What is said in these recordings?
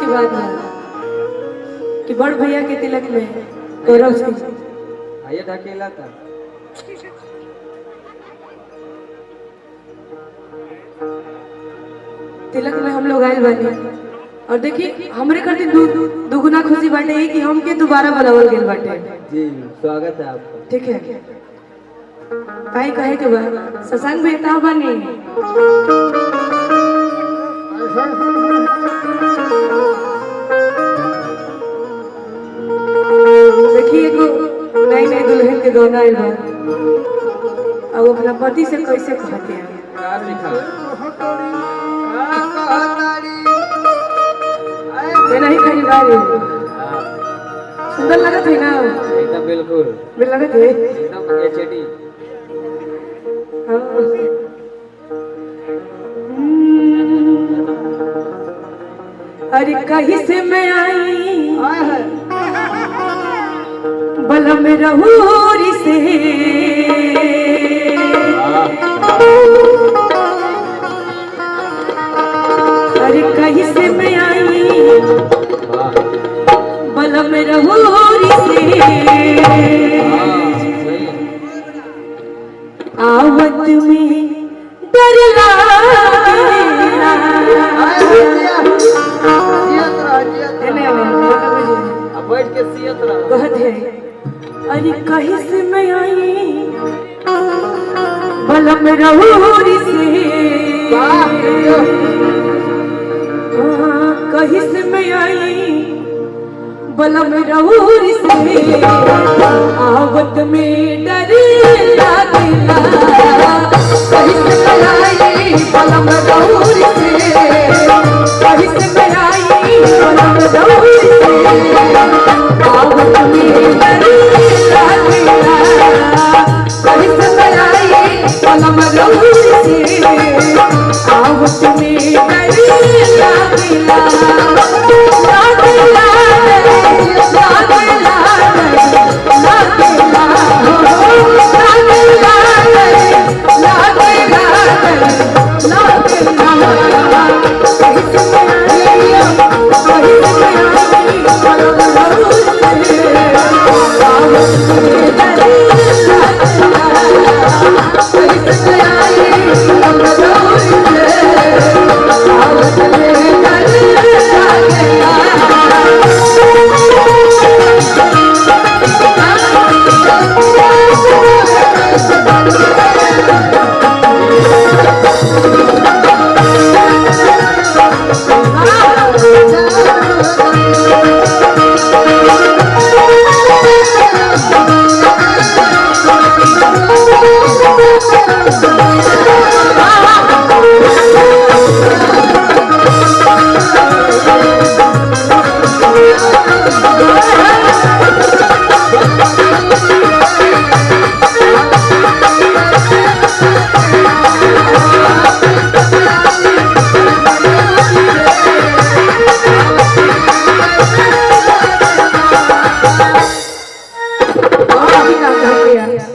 की बात है कि बड़ भैया के तिलक में गौरव सिंह आइए ढकेला था। तिलक में हम लोग आए बानी और देखिए हमरे खातिर दुगुना खुशी बाटे है कि हमके दोबारा बुलावल गेल बाटे। जी स्वागत है आपका। ठीक है काई कहे के बा सत्संग में का बानी देखिए एगो नई नई दुल्हन के गौना आइल बा अब अपना पति से कैसे कहते हैं का लिखा ये नहीं खाई बारी सुंदर लगत है ना एकदम बिल्कुल बिल लगत है एकदम एचडी। अरे कहीं से मैं आई बल में रहूरी से अरे कहीं से मैं आई बल में रहूरी से आवत में डर बैठ के सियत रहो। कहत है अरे कहीं से मैं आई बल में रहूरी से कहीं से मैं आई बल में रहूरी से आवत में डर लागेला कहीं से मैं आई बल में रहूरी से कहीं से मैं आई बल में रहूरी से आवत में डर लागेला कहीं से मैं आई बल में रहूरी से आवत में डर लागेला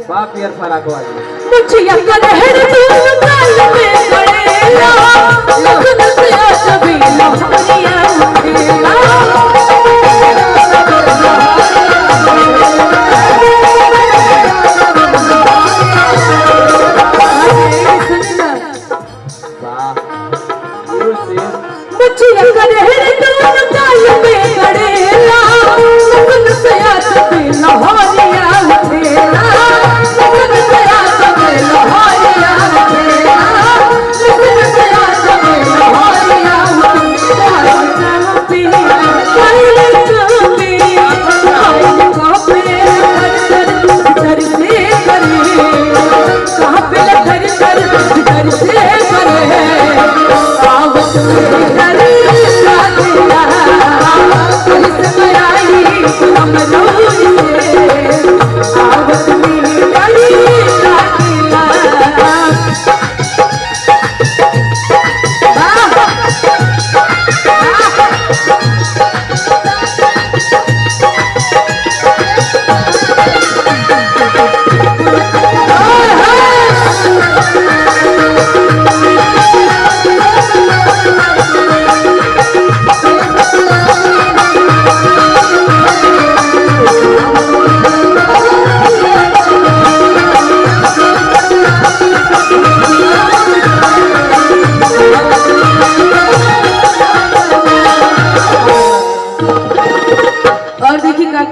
बाप यार फराक वाली मुझे यकर है तू काल में पड़ेला लगन से सभी लहरिया उठेला मुझे यकर है तू काल में पड़ेला लगन से सभी लहरिया उठेला लगन से सभी लहरिया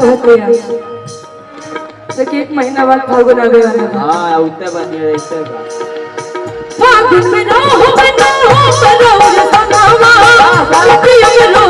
कहते हैं देखिए 1 महीना बाद फागुन आ गया है हाँ उतने बनिए इतने का फागुन में ना हो बनो बनो रे सनावा प्रिय में